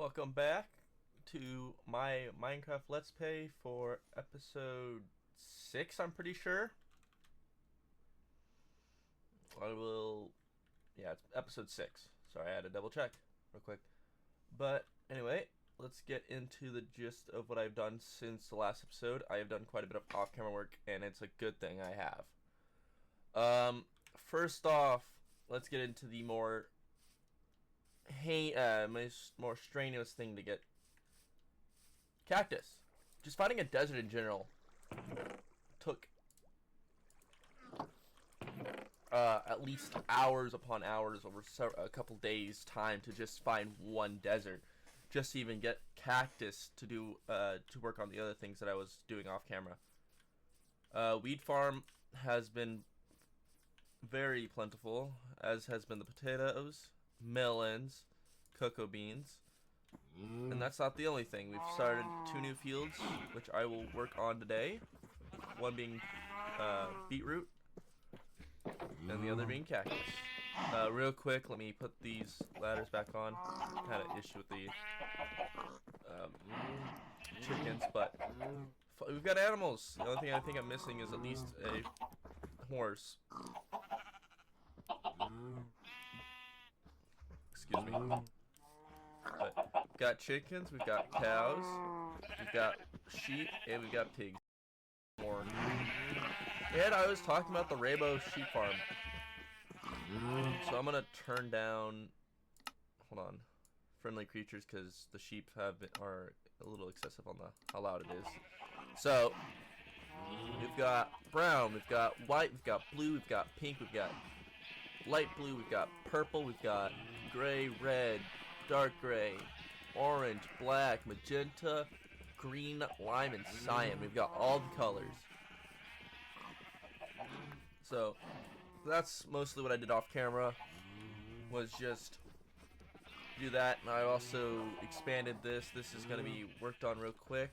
Welcome back to my Minecraft Let's Play for episode 6, I'm pretty sure. It's episode 6. Sorry, I had to double check real quick. But anyway, let's get into the gist of what I've done since the last episode. I have done quite a bit of off-camera work, and it's a good thing I have. First off, let's get into the more strenuous thing to get cactus. Just finding a desert in general took at least hours upon hours over a couple days time to just find one desert, just to even get cactus to do to work on the other things that I was doing off camera. Weed farm has been very plentiful, as has been the potatoes, melons, cocoa beans, and that's not the only thing. We've started 2 new fields, which I will work on today. One being beetroot, and the other being cactus. Real quick, let me put these ladders back on. Had an issue with the chickens, but we've got animals. The only thing I think I'm missing is at least a horse. Excuse me. But we've got chickens, we've got cows, we've got sheep, and we've got pigs. More. And I was talking about the Rainbow Sheep Farm. So I'm gonna turn down, hold on, friendly creatures, because the sheep are a little excessive on how loud it is. So we've got brown, we've got white, we've got blue, we've got pink, we've got light blue, we've got purple, we've got gray, red, dark gray, orange, black, magenta, green, lime, and cyan. We've got all the colors. So that's mostly what I did off camera, was just do that. And I also expanded this. This is going to be worked on real quick.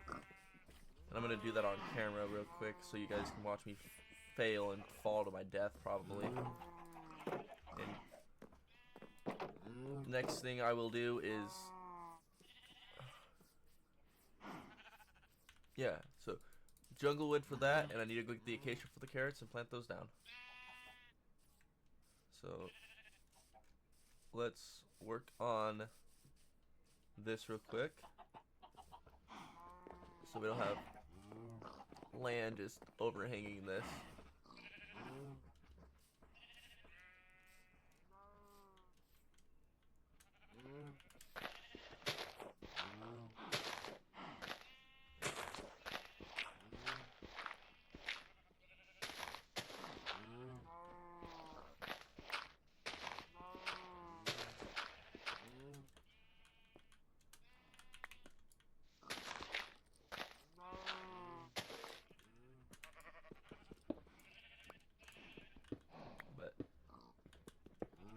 And I'm going to do that on camera real quick so you guys can watch me fail and fall to my death probably. And next thing I will do is, so jungle wood for that, and I need to go get the acacia for the carrots and plant those down. So let's work on this real quick, so we don't have land just overhanging this.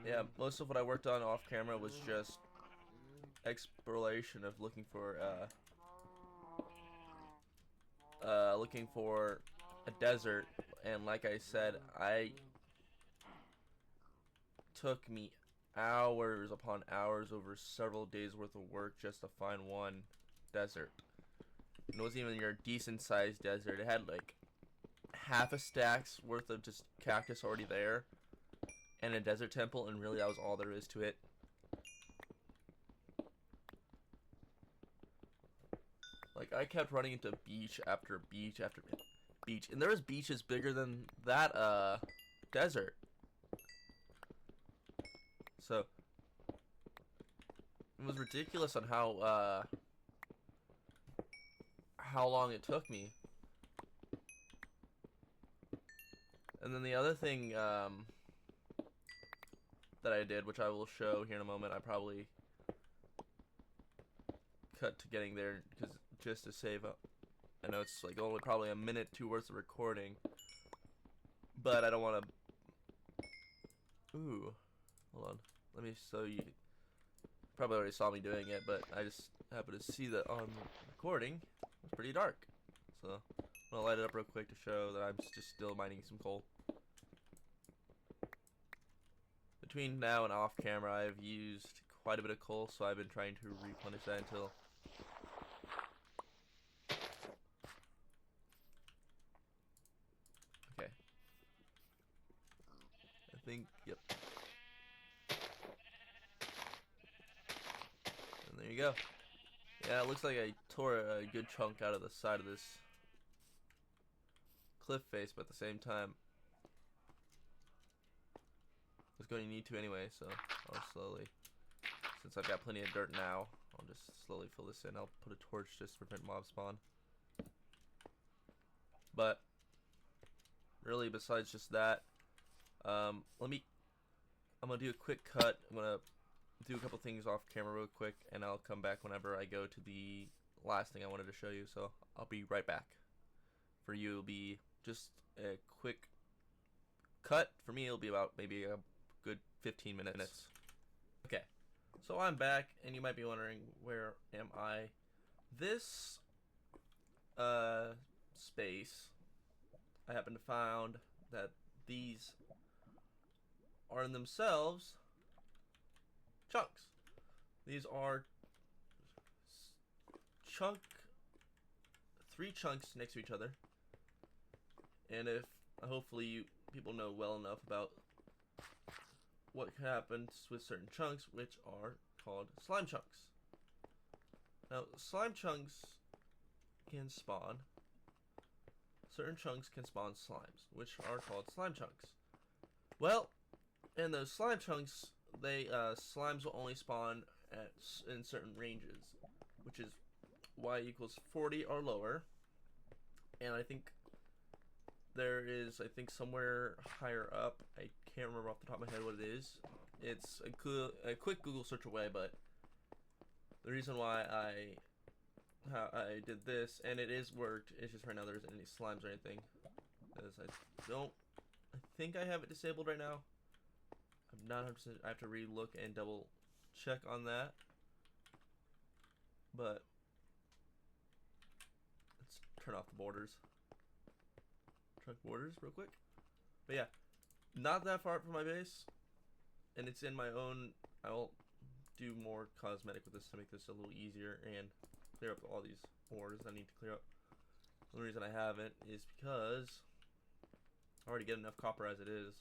Yeah, most of what I worked on off camera was just exploration of looking for a desert, and like I said, took me hours upon hours over several days worth of work just to find one desert. And it wasn't even your decent sized desert. It had like half a stack's worth of just cactus already there, and a desert temple, and really that was all there is to it. Like, I kept running into beach after beach after beach, and there was beaches bigger than that desert. So it was ridiculous on how long it took me. And then the other thing that I did, which I will show here in a moment, I probably cut to getting there because just to save up. I know it's like only probably a minute 2 worth of recording, but I don't want to. Ooh, hold on. Let me show you. Probably already saw me doing it, but I just happened to see that on recording it's pretty dark. So I'm gonna light it up real quick to show that I'm just still mining some coal. Between now and off camera, I've used quite a bit of coal, so I've been trying to replenish that until... Okay. I think, yep. And there you go. Yeah, it looks like I tore a good chunk out of the side of this cliff face, but at the same time, I was going to need to anyway, so I'll slowly, since I've got plenty of dirt now, I'll just slowly fill this in. I'll put a torch just to prevent mob spawn. But really, besides just that, I'm gonna do a quick cut. I'm gonna do a couple things off camera real quick, and I'll come back whenever I go to the last thing I wanted to show you. So I'll be right back. For you, it'll be just a quick cut. For me, it'll be about maybe a good 15 minutes. Okay, so I'm back, and you might be wondering, where am I? This space, I happen to found that these are in themselves chunks. These are three chunks next to each other, and if hopefully people know well enough about what happens with certain chunks, which are called slime chunks. Now, slime chunks can spawn. Certain chunks can spawn slimes, which are called slime chunks. Well, in those slime chunks, slimes will only spawn in certain ranges, which is y equals 40 or lower. And I think there is, somewhere higher up, I can't remember off the top of my head what it is. It's a quick Google search away, but the reason why I did this, and it is worked, it's just right now there isn't any slimes or anything, because I think I have it disabled right now. I'm not 100%, I have to re-look and double check on that, but let's turn off the borders. Chunk borders real quick. But yeah, not that far from my base, and it's in my own. I will do more cosmetic with this to make this a little easier and clear up all these ores I need to clear up. The only reason I haven't is because I already get enough copper as it is.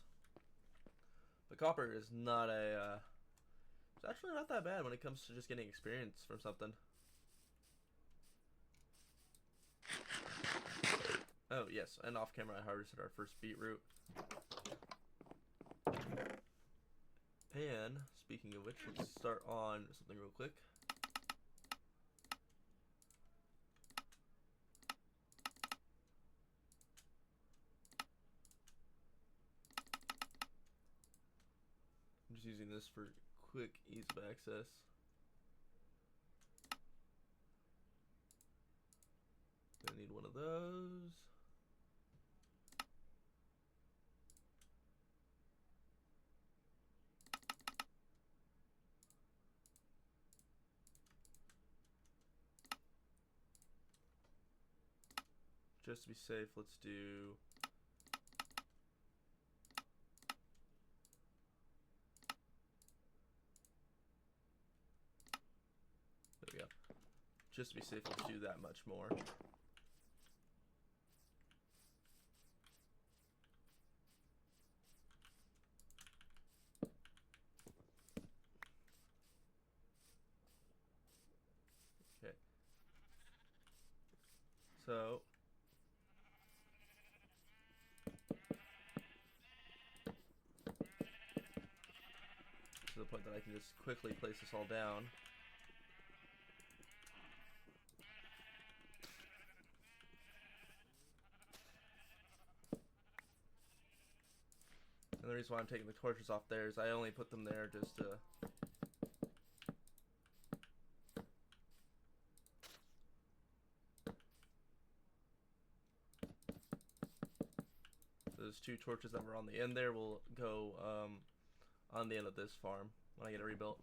But copper is not it's actually not that bad when it comes to just getting experience from something. Oh yes, and off camera I harvested our first beetroot. And speaking of which, let's start on something real quick. I'm just using this for quick ease of access. Gonna need one of those. Just to be safe, let's do there we go. Just to be safe, let's do that much more. Okay. So to the point that I can just quickly place this all down. And the reason why I'm taking the torches off there is I only put them there just to those two torches that were on the end there will go on the end of this farm when I get it rebuilt.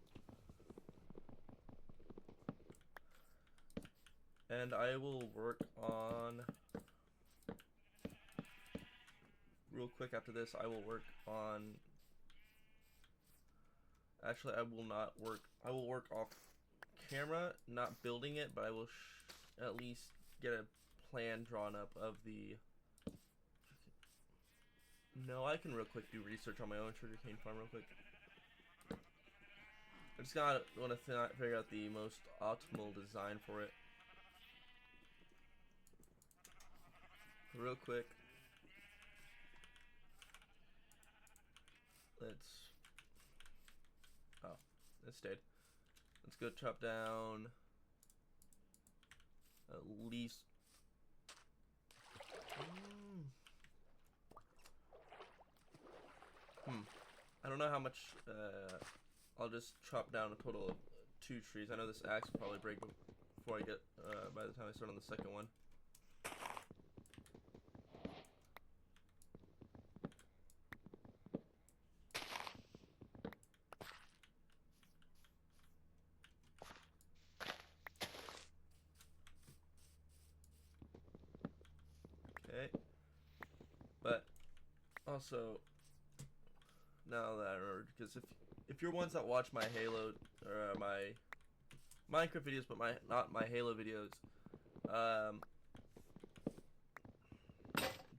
And I will work on, real quick after this, I will work on, actually I will not work I will work off camera, not building it, but I will at least get a plan drawn up of the. No, I can real quick do research on my own sugarcane farm real quick. I just gotta want to figure out the most optimal design for it. Real quick. Let's. Oh, it stayed. Let's go chop down at least. I don't know how much. I'll just chop down a total of 2 trees. I know this axe will probably break before I get. By the time I start on the second one. Okay. But also, now that I remember, because if you're ones that watch my Halo or my Minecraft videos, but not my Halo videos,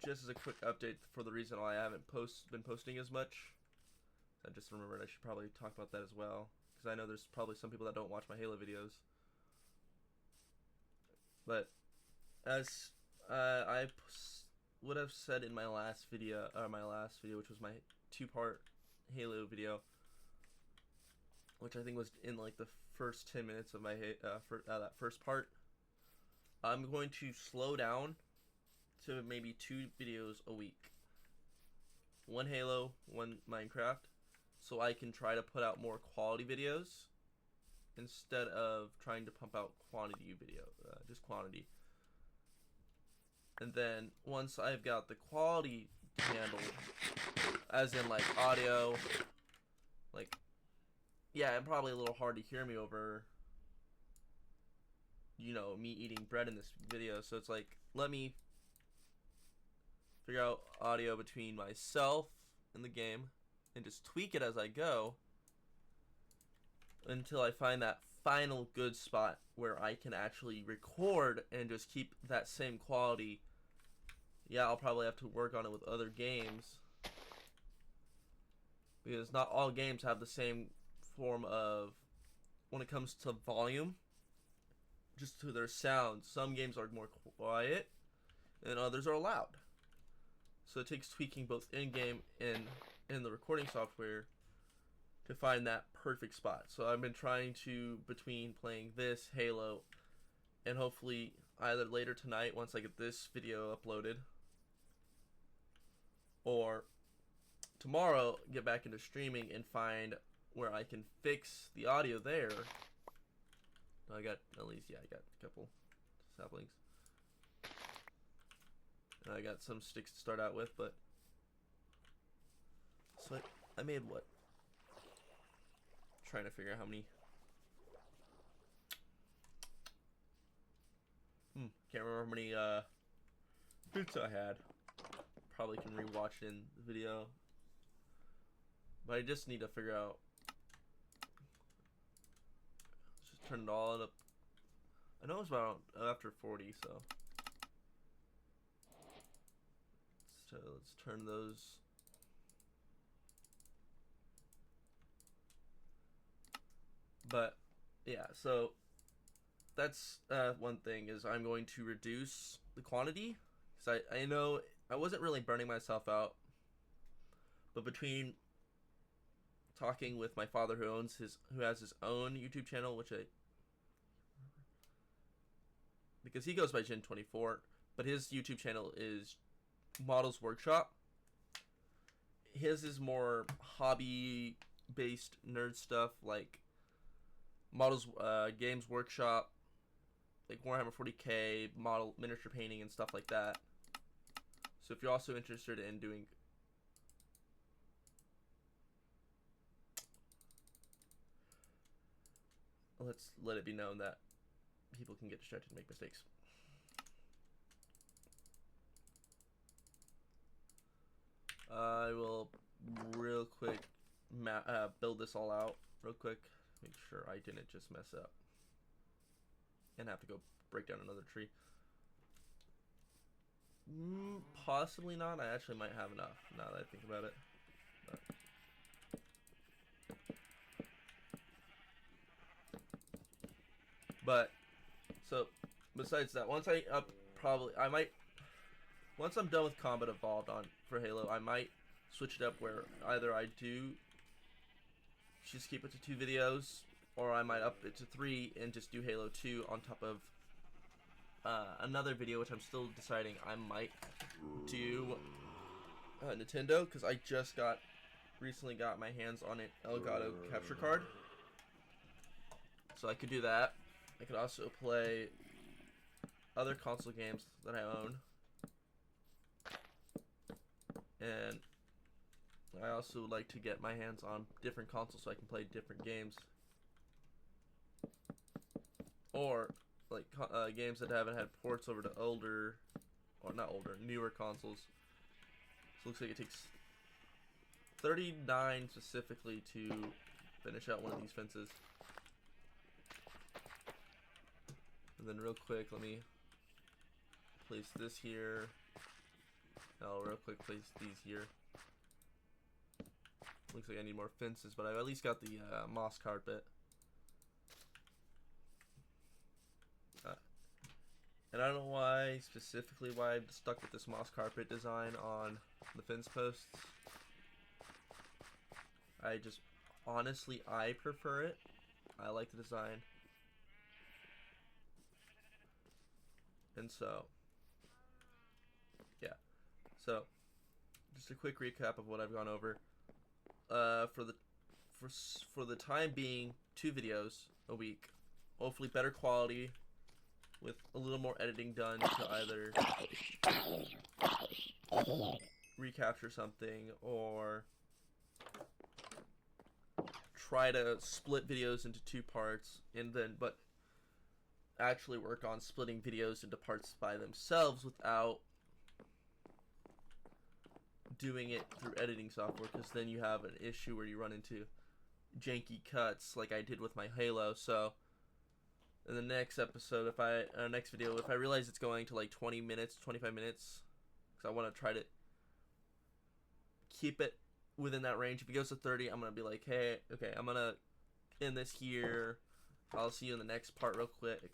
just as a quick update for the reason why I haven't been posting as much, I just remembered I should probably talk about that as well, because I know there's probably some people that don't watch my Halo videos. But as I would have said in my last video, which was my 2-part Halo video, which I think was in like the first 10 minutes of my that first part, I'm going to slow down to maybe 2 videos a week. 1 Halo, 1 Minecraft, so I can try to put out more quality videos instead of trying to pump out quantity video, just quantity. And then once I've got the quality handled, as in like audio, like, yeah, it's probably a little hard to hear me over, you know, me eating bread in this video. So it's like, let me figure out audio between myself and the game and just tweak it as I go until I find that final good spot where I can actually record and just keep that same quality. Yeah, I'll probably have to work on it with other games, because not all games have the same form of, when it comes to volume, just to their sound. Some games are more quiet and others are loud. So it takes tweaking both in-game and in the recording software to find that perfect spot. So I've been trying to, between playing this, Halo, and hopefully either later tonight once I get this video uploaded, or tomorrow get back into streaming and find where I can fix the audio there. I got at least, yeah, I got a couple saplings. And I got some sticks to start out with, but so I made what? Trying to figure out how many. Can't remember how many boots I had. Probably can rewatch it in the video, but I just need to figure out. Let's just turn it all up. I know it's about after 40, so let's turn those. But yeah, so that's one thing, is I'm going to reduce the quantity, because I know I wasn't really burning myself out, but between talking with my father who has his own YouTube channel, because he goes by Gen24, but his YouTube channel is Models Workshop. His is more hobby based nerd stuff, like Models Games Workshop, like Warhammer 40k, model miniature painting and stuff like that. So if you're also interested in doing let's let it be known that people can get distracted and make mistakes. I will real quick build this all out real quick make sure I didn't just mess up and have to go break down another tree. Possibly not. I actually might have enough now that I think about it. But so besides that, once I'm done with Combat Evolved on for Halo, I might switch it up where either I do just keep it to 2 videos, or I might up it to 3 and just do Halo 2 on top of another video, which I'm still deciding. I might do Nintendo, because I just recently got my hands on an Elgato capture card, so I could do that. I could also play other console games that I own, and I also would like to get my hands on different consoles so I can play different games, or like games that haven't had ports over to newer consoles. So it looks like it takes 39 specifically to finish out one of these fences. And then real quick, let me place this here. I'll real quick place these here. Looks like I need more fences, but I've at least got the moss carpet. And I don't know why I'm stuck with this moss carpet design on the fence posts. Honestly, I prefer it. I like the design. And so, yeah. So, just a quick recap of what I've gone over. For the time being, 2 videos a week. Hopefully better quality, with a little more editing done to either recapture something or try to split videos into 2 parts, but actually work on splitting videos into parts by themselves without doing it through editing software, because then you have an issue where you run into janky cuts like I did with my Halo. So in the next episode, next video, if I realize it's going to like 20 minutes, 25 minutes, because I want to try to keep it within that range. If it goes to 30, I'm going to be like, hey, okay, I'm going to end this here. I'll see you in the next part real quick.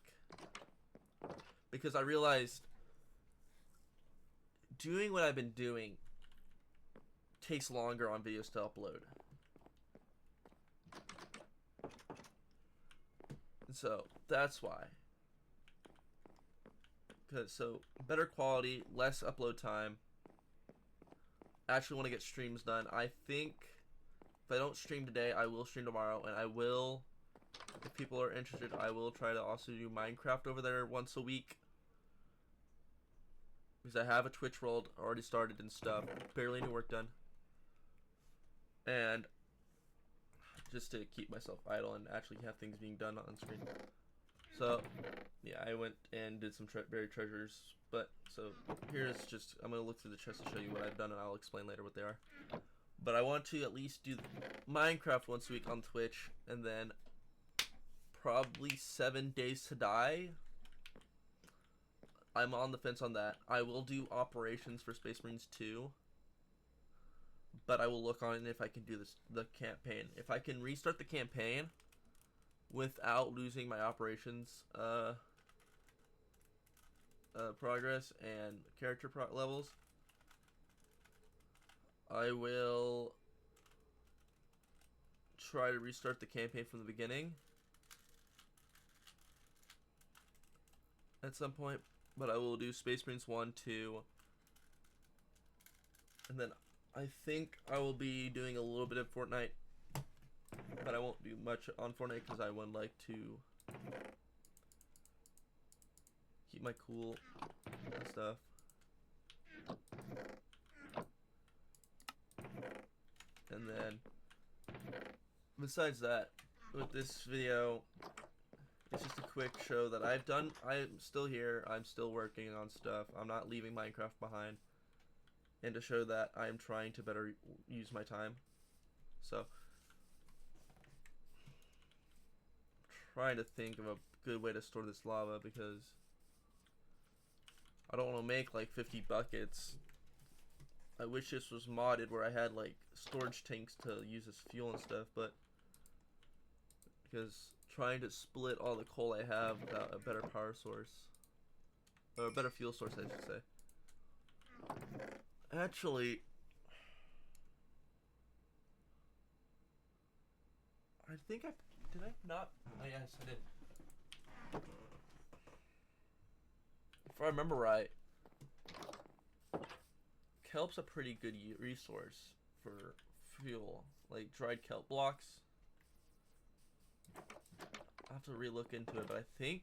Because I realized doing what I've been doing takes longer on videos to upload. And so that's why. So better quality, less upload time. I actually want to get streams done. I think if I don't stream today, I will stream tomorrow, and I will, if people are interested, I will try to also do Minecraft over there once a week. Because I have a Twitch world already started and stuff. Barely any work done. And just to keep myself idle and actually have things being done on screen. So, yeah, I went and did some buried treasures. But, so, here's just, I'm going to look through the chest to show you what I've done, and I'll explain later what they are. But I want to at least do Minecraft once a week on Twitch, and then probably 7 Days to Die. I'm on the fence on that. I will do Operations for Space Marines 2. But I will look on it if I can do the campaign. If I can restart the campaign without losing my Operations progress and character levels, I will try to restart the campaign from the beginning at some point. But I will do Space Marines 1, 2, and then I think I will be doing a little bit of Fortnite, but I won't do much on Fortnite because I would like to keep my cool and stuff. And then, besides that, with this video, it's just a quick show that I've done. I'm still here. I'm still working on stuff. I'm not leaving Minecraft behind. And to show that I'm trying to better use my time. So, trying to think of a good way to store this lava because I don't want to make like 50 buckets. I wish this was modded where I had like storage tanks to use as fuel and stuff, but because trying to split all the coal I have without a better power source, or a better fuel source I should say. Actually, I think did I not? Oh yes, I did. If I remember right, kelp's a pretty good resource for fuel, like dried kelp blocks. I'll have to relook into it, but I think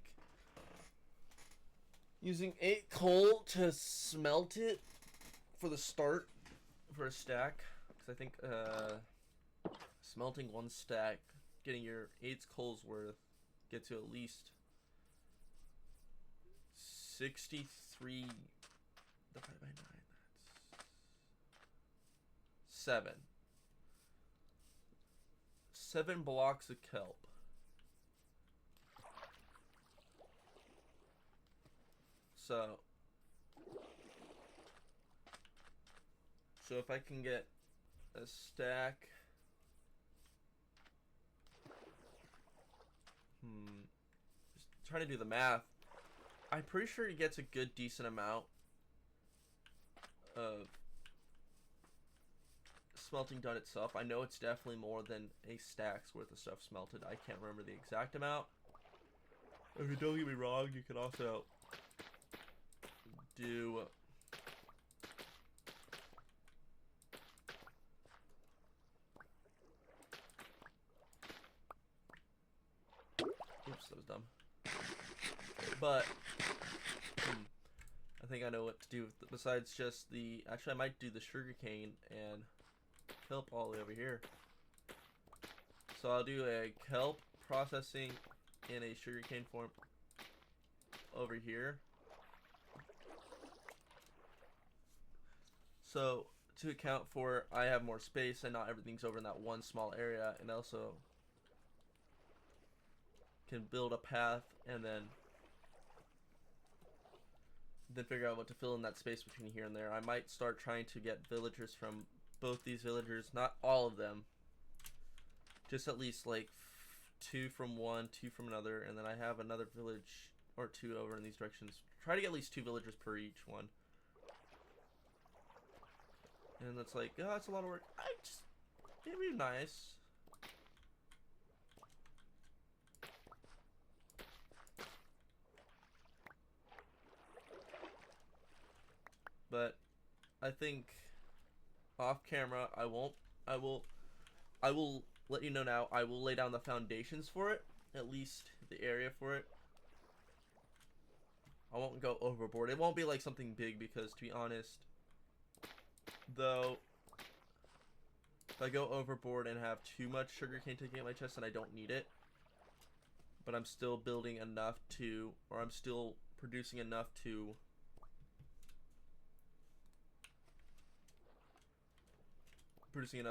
using 8 coal to smelt it for the start for a stack, because I think smelting 1 stack, getting your 8 coals worth, gets you at least 63 divided by 9. That's 7 blocks of kelp. So if I can get a stack, just trying to do the math. I'm pretty sure he gets a good decent amount of smelting done itself. I know it's definitely more than a stack's worth of stuff smelted. I can't remember the exact amount. If you don't get me wrong, you can also do oops, that was dumb. But I think I know what to do besides just the actually I might do the sugarcane and kelp all the way over here. So I'll do a kelp processing in a sugarcane form over here. So to account for I have more space and not everything's over in that one small area, and also can build a path and then figure out what to fill in that space between here and there. I might start trying to get villagers from both these villagers, not all of them, just at least like 2 from one, 2 from another, and then I have another village or 2 over in these directions. Try to get at least 2 villagers per each one. And that's like, oh, that's a lot of work. It'd be nice. But I think off camera I will let you know now. I will lay down the foundations for it, at least the area for it. I won't go overboard. It won't be like something big because, to be honest, though, if I go overboard and have too much sugarcane taking up my chest, then I don't need it. But I'm still building enough to, or I'm still producing enough to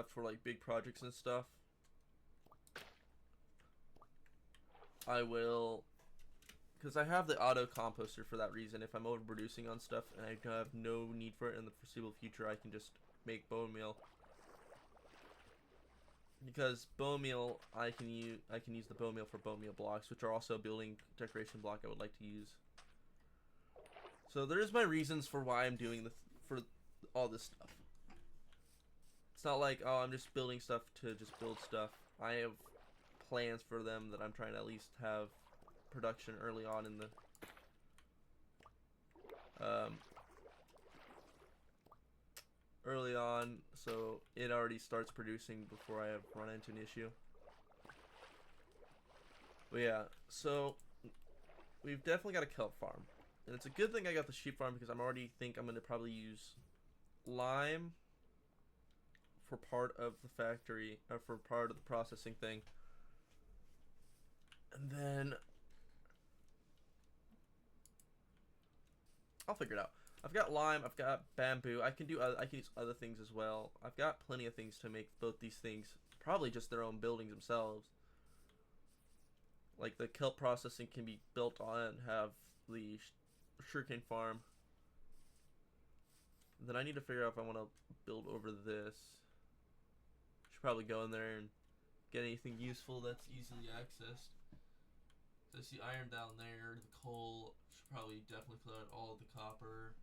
for like big projects and stuff. I will, because I have the auto composter for that reason. If I'm overproducing on stuff and I have no need for it in the foreseeable future, I can just make bone meal. Because bone meal, I can use the bone meal for bone meal blocks, which are also a building decoration block I would like to use. So there's my reasons for why I'm doing for all this stuff. It's not like, oh, I'm just building stuff to just build stuff. I have plans for them that I'm trying to at least have production early on in the so it already starts producing before I have run into an issue. But yeah, so we've definitely got a kelp farm, and it's a good thing I got the sheep farm because I'm gonna probably use lime for part of the factory, or for part of the processing thing, and then I'll figure it out. I've got lime, I've got bamboo. I can use other things as well. I've got plenty of things to make both these things probably just their own buildings themselves. like the kelp processing can be built on, have the sugarcane farm. Then I need to figure out if I want to build over this. Should probably go in there and get anything useful that's easily accessed. So I see iron down there, the coal. Should probably definitely put out all of the copper.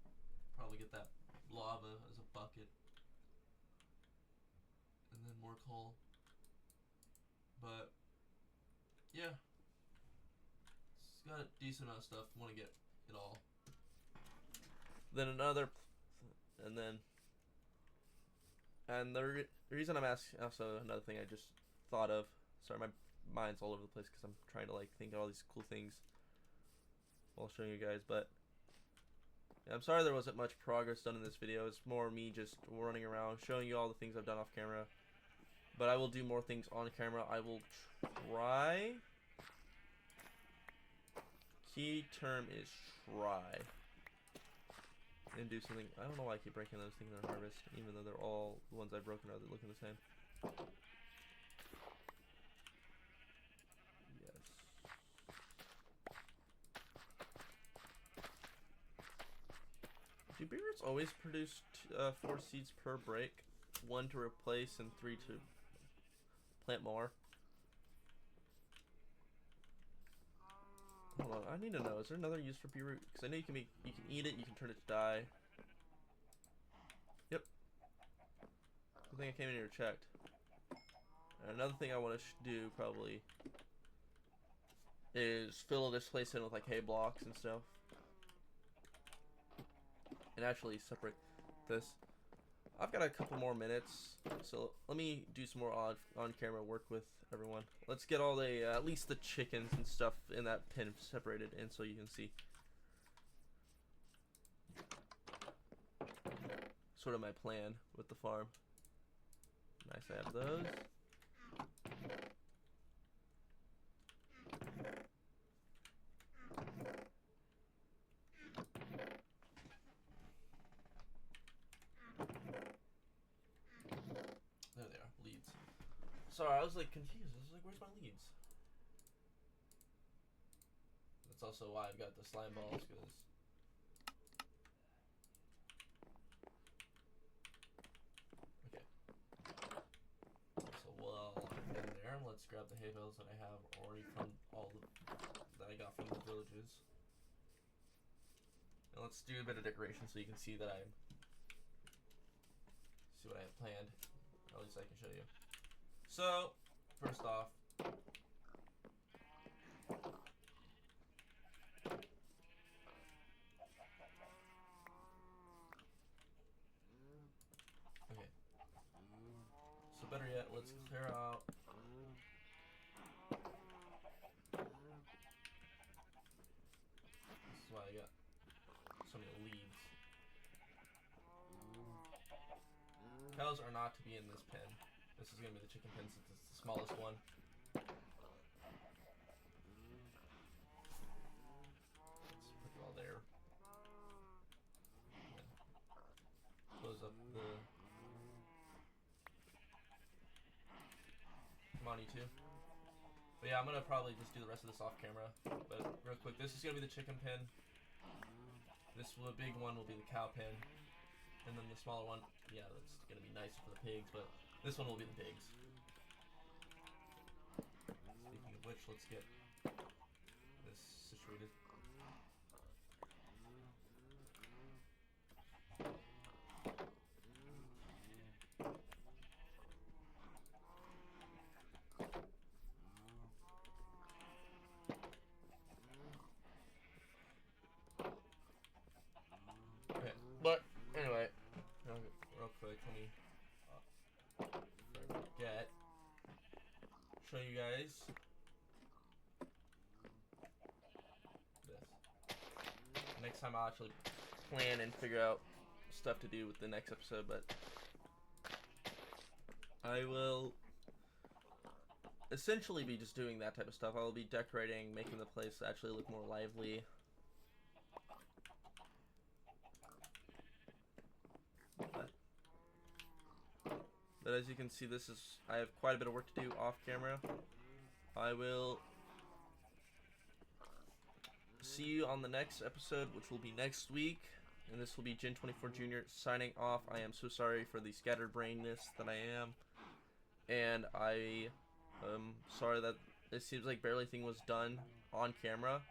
Probably get that lava as a bucket. And then more coal. But yeah, it's got a decent amount of stuff. Want to get it all. Then the reason I'm asking, also another thing I just thought of. Sorry, my mind's all over the place because I'm trying to like think of all these cool things while showing you guys. But yeah, I'm sorry there wasn't much progress done in this video. It's more me just running around showing you all the things I've done off camera. But I will do more things on camera. I will try. Key term is try. And do something. I don't know why I keep breaking those things on harvest, even though they're all the ones I've broken are looking the same. Yes. Do beetroots always produce 4 seeds per break? 1 to replace and 3 to plant more? Hold on, I need to know. Is there another use for beetroot? Because I know you can eat it, you can turn it to dye. Yep. Good thing I came in here and checked. And another thing I want to do probably is fill this place in with like hay blocks and stuff. And actually separate this. I've got a couple more minutes, so let me do some more on-camera work with everyone. Let's get all the, at least the chickens and stuff in that pen separated in so you can see sort of my plan with the farm. Nice, I have those. There they are, leads. Sorry, I was like confused. I was like, where's my leads? That's also why I've got the slime balls, because okay. So while I'm in there, let's grab the hay bales that I have already from all the that I got from the villages. And let's do a bit of decoration so you can see that see what I have planned. Or at least I can show you. So, first off, okay. So better yet, let's clear out. This is why I got so many leads. Cows are not to be in this pen. This is going to be the chicken pen since it's the smallest one. Let's put it all there. Close up the... Come on, you two. But yeah, I'm going to probably just do the rest of this off camera. But real quick, this is going to be the chicken pen. This big one will be the cow pen. And then the smaller one, yeah, that's going to be nicer for the pigs, but this one will be the pigs. Speaking of which, let's get this situated. Okay, but anyway, real quick, let me show you guys this. Next time I'll actually plan and figure out stuff to do with the next episode, but I will essentially be just doing that type of stuff. I will be decorating, making the place actually look more lively. But as you can see, I have quite a bit of work to do off camera. I will see you on the next episode, which will be next week. And this will be Jin24 Jr. signing off. I am so sorry for the scatterbrainness that I am. And I am sorry that it seems like barely anything was done on camera.